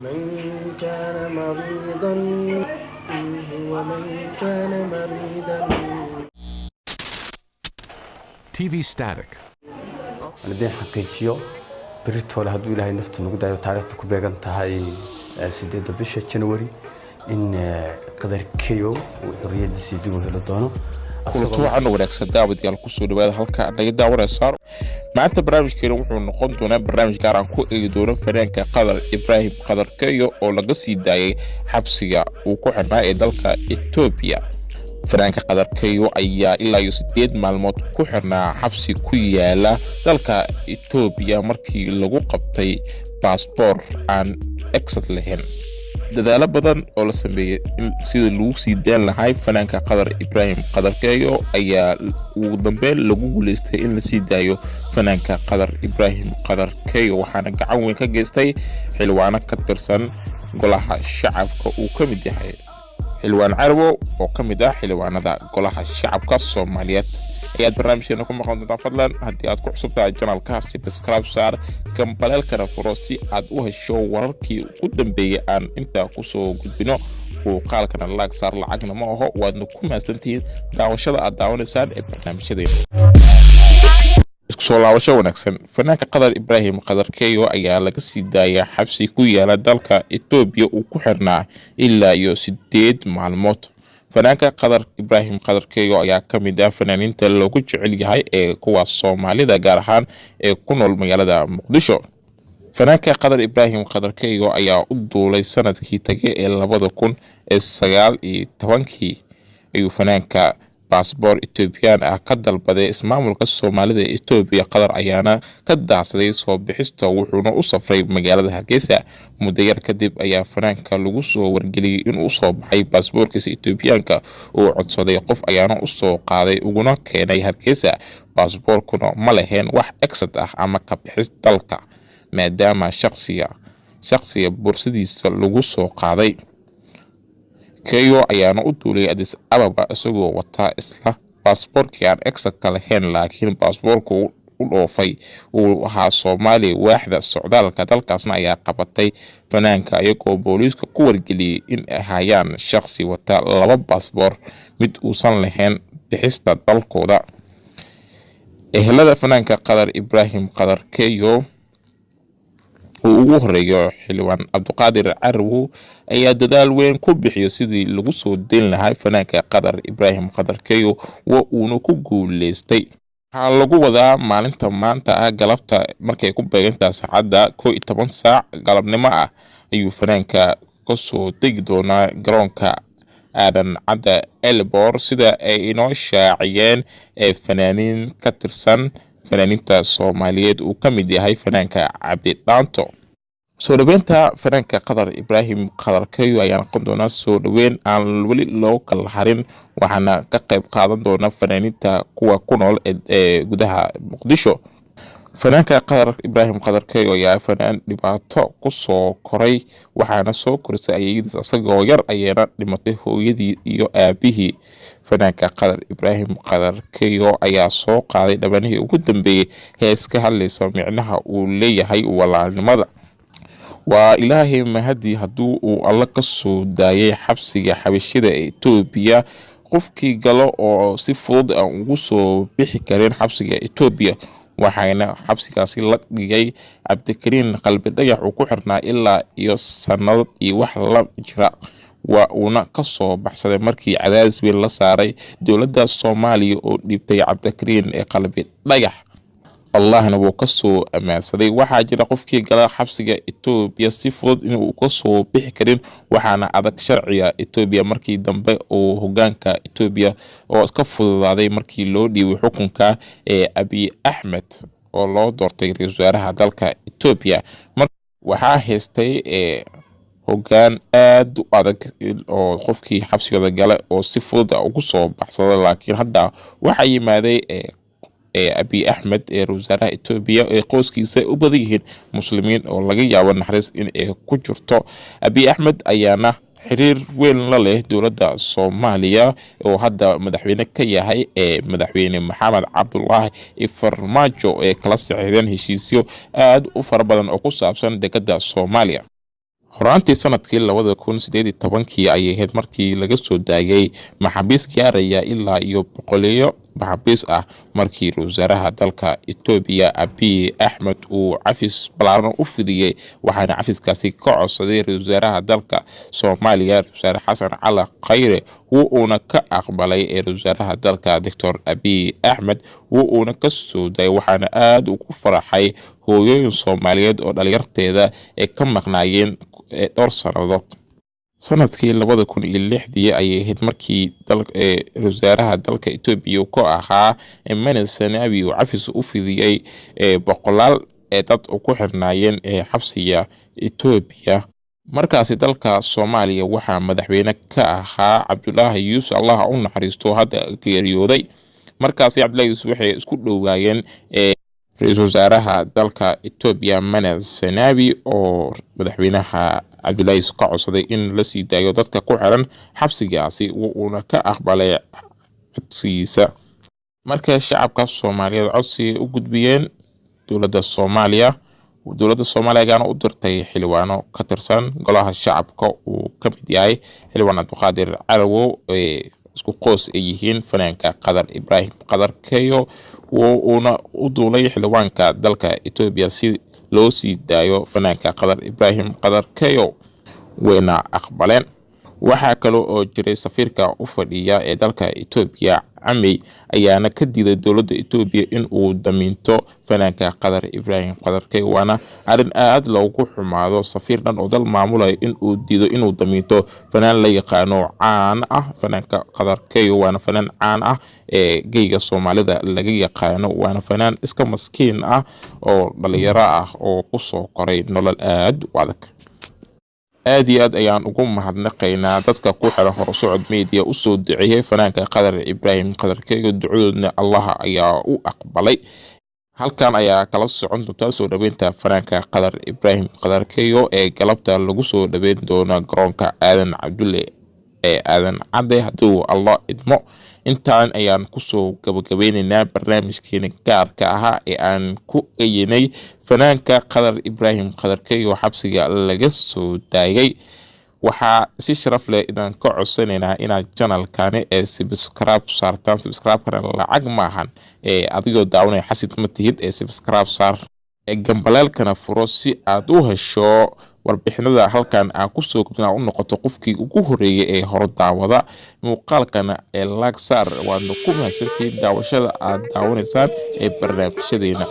من كان مريضا ومن كان مريضا TV static. لدين حقيقيو بريتو لهدو إلهي نفط نقدر تاريخ كوبيغان تهاي سيدة بيشة جنوري إن قدر كيو وحرية سيدو هلدانو kulanti waxaan wanaagsan daawadayaal ku soo dhawaada halka naga daawanaysan maanta barnaamijkeena wuxuu noqon doonaa barnaamij gaar ah ku eegi doono fanaanka Qadar Ibrahim Qadar Keyo oo laga sii daayay xabsiga uu ku xirnaa ee dalka Ethiopia. fanaanka Qadar Keyo ayaa ilaa 8 maalmood ku xirnaa xabsi ku yaala dalka Ethiopia markii lagu qabtay passport aan exit lahayn. dadaalo badan oo la sameeyay sida lagu sii daan lahaa fanaanka Qadar Ibrahim Qadar Keyo ayaa ugu dambeyn lagu guuleystay in la sii daayo fanaanka Qadar Ibrahim Qadar Keyo waxaana gacan weyn ka geystay xilwaana ka tirsan golaha shacabka uu ka mid yahay xilwaan Carwo oo ka mid ah xilwaanada golaha shacabka Soomaaliyeed ayaad barnaamijkeena ku maqan doontaan fadlan haddii aad ku cusub tahay channelka subscribe saar kambalelkana furo si aad u hesho wararkii ugu dambeeyay aan inta ku soo gudbino muuqaalkana like saar lacagna ma aho waadna ku maasantihiin daawashada aad daawanaysaan ee barnaamijyadeena isku soo laabasho wanaagsan fanaanka Qadar Ibrahim Qadar Keyo ayaa laga sii daayay xabsi ku yaala dalka Ethiopia uu ku xirnaa ilaa 8 maalmood. fanaanka Qadar Ibrahim Qadar Keyo ayaa ka mid ah fanaaniinta loogu jecel yahay ee kuwa Soomaalida gaar ahaan ee ku nool magaalada Muqdisho. fanaanka Qadar Ibrahim Qadar Keyo ayaa u duulay sanadkii tagay ee 2019 ayuu fanaanka passport Ethiopian ah ka dalbaday ismaamulka Soomaalida ee Ethiopia. Qadar ayaana ka daacsaday soo bixista wuxuuna u safray magaalada Hargeysa. muddo yar kadib ayaa fanaanka lagu soo wargeliyay in uu soo baxay passportkiisa Ethiopianka oo codsaday qof ayaana u soo qaaday uguna keenay Hargeysa. passportkuna ma lahayn wax exit ah ama ka bixis dalka maadaama shakhsiga bursadiisa lagu soo qaaday. Keyo ayaana u duulay Addis Ababa isagoo wata isla passportkii aan exit lahayn laakiin passportku u dhoofay uu ahaa Soomaali. waaxda socdaalka dalkaasna ayaa qabatay fanaanka iyagoo booliiska ku wargeliyay in ay hayaan shakhsi wata 2 passport mid uusan lahayn bixista dalkooda. ehelada fanaanka Qadar Ibrahim Qadar Keyo ugu horeeyo xilwaan Cabdiqaadir Carwo ayaa dadaal weyn ku bixiyay sidii lagu soo deyn lahaa fanaanka Qadar Ibrahim Qadar Keyo uuna ku guuleystay. waxaa lagu wadaa maalinta maanta ah galabta markay ku beegantaa saacada 11 saac galabnimo ah ayuu fanaanka ka soo degi doonaa garoonka aadan cadda Elbor sida ay inoo shaaciyeen fanaaniin ka tirsan fanaaniinta Soomaaliyeed uu ka mid yahay fanaanka Cabdi Dhaanto. soo dhaweynta fanaanka Qadar Ibrahim Qadar Keyo ayaa noqon doona soo dhaweyn aan wali loo kala harin waxaana ka qayb qaadan doona fanaaniinta kuwa ku nool ee gudaha Muqdisho. fanaanka Qadar Ibrahim Qadar Keyo ayaa fanaan dhibaato ku soo koray waxaana soo korisay ayadiis asagoo yar ayayna dhimatay hooyadii iyo aabihii. fanaanka Qadar Ibrahim Qadar Keyo ayaa soo qaaday dhabanihii ugu dambeeyay hees ka hadlaysa micnaha uu leeyahay walaalnimada. waa ilaahay mahadi hadduu uu alla ka soo daayay xabsiga xabashida Ethiopia qofkii galo oo si fudud aan ugu soo bixi karin xabsiga Ethiopia waxaana xabsigaasi la dhigay Cabdikariin qalbi dhagax uu ku xirnaa ilaa iyo sanad iyo wax la jira waa uuna ka soo baxsaday markii cadaadis weyn la saaray dowladda Soomaaliya oo dhibtay Cabdikariin qalbi dhagax. allahna wuu ka soo amaansaday. waxaa jira qofkii gala xabsiga Ethiopia si fudud inuu ka soo bixi karin waxaana adag sharciga Ethiopia markii dambe oo hogaanka Ethiopia oo iska fududaaday markii loo dhiibay xukunka Abiy Ahmed oo loo doortay ra'iisul wasaaraha dalka Ethiopia. waxaa haystay hogaan aad u adag oo qofkii xabsiga gala oo si fudud ugu soo baxsaday laakiin hadda waxa yimaaday Abiy Ahmed ra'iisul wasaaraha Ethiopia qoyskiisa u badan yihiin muslimiin oo laga yaabo naxariis in ay ku jirto. Abiy Ahmed ayaana xiriir weyn la leh dowladda Soomaaliya oo hadda madaxweyne ka yahay madaxweyne Maxamed Cabdullaahi Farmaajo kala saxiixdeen heshiisyo aad u fara badan oo ku saabsan dekedda Soomaaliya. horaantii sanadkii 2018 ayay ahayd markii laga soo daayay maxaabiis gaaraya ilaa iyo boqoliyo maxaabiis ah markii wasaaraha dalka Itoobiya Abiy Ahmed uu cafis balaaran u fidiyay waxaana cafiskaasi ka codsaday wasaaraha dalka Soomaaliya wasaare Xasan Cali Khayre uuna ka aqbalay wasaaraha dalka Dr. Abiy Ahmed uuna ka soo daayay waxaana aad ugu faraxay hooyooyin Soomaaliyeed oo dhalinyarteeda ee ka maqnaayeen dhowr sanadood. sanadkii 2006 ayay ahayd markii wasaaraha dalka Itoobiya uu ka ahaa Meles Zenawi uu cafis u fidiyay boqolaal dad ku xirnaayeen xabsiga Itoobiya. markaasi dalka Soomaaliya waxaa madaxweyne ka ahaa Cabdullaahi Yuusuf Allah u naxariisto hadda geeriyooday. markaasi Cabdullaahi Yuusuf waxay isku dhowaayeen ra'iisul wasaaraha dalka Itoobiya Meles Zenawi oo madaxweynaha Cabdullaahi Yuusuf ka codsaday in la sii daayo dadka ku xiran xabsigaasi uuna ka aqbalay codsigiisa. marka shacabka Soomaaliyeed codsi u gudbiyeen dowladda Soomaaliya gaana u dirtay xilwaano ka tirsan golaha shacabka uu ka mid yahay xilwaan Abduqaadir Carawow isku qoys ay yihiin fanaanka Qadar Ibrahim Qadar Keyo uuna u duulay xilwaanka dalka Itoobiya si loo sii daayo fanaanka Qadar Ibrahim Qadar Keyo wayna aqbaleen. waxaa kale oo jiray safiirka u fadhiya ee dalka Itoobiya Amey ayaana ka diiday dowladda Itoobiya in uu damiinto fanaanka Qadar Ibrahim Qadar Keyo waana arin aad loogu xumaado safiir dhan oo dal maamulay in uu diido inuu damiinto fanaan la yaqaano caan ah. fanaanka Qadar Keyo waana fanaan caan ah geyga Soomaalida laga yaqaano waana fanaan iska maskiin ah oo dhalinyaro ah oo ku soo koray nolol aad u adag. aad iyo aad ayaan ugu mahadnaqaynaa dadka ku xiran Horsocod Media u soo duceeyay fanaanka Qadar Ibrahim Qadar Keyo ducadoodna Allah ayaa u aqbalay. halkan ayaa kala socon doonta soo dhaweynta fanaanka Qadar Ibrahim Qadar Keyo ee galabta lagu soo dhaweyn doona garoonka Aadan Cabdulle Aadan Cadde hadduu Allah idmo. intaan ayaan ku soo gabagabeynaynaa barnaamijkeena gaarka ah ee aan ku eeynay fanaanka Qadar Ibrahim Qadar Keyo xabsiga laga soo daayay. waxaa si sharaf leh inaan ka codsanaynaa inaad channelkani subscribe saartaan. subscribe-kana lacag maahan adigoo daawanaya xasid ma tihid subscribe saar gambaleelkana furo si aad u hesho warbixinada halkan aan ku soo gudbina u noqoto qofkii ugu horeeyay ee hor daawada muuqaalkana like saar waana ku mahadsantihiin daawashada aad daawanaysaan barnaamijyadeena.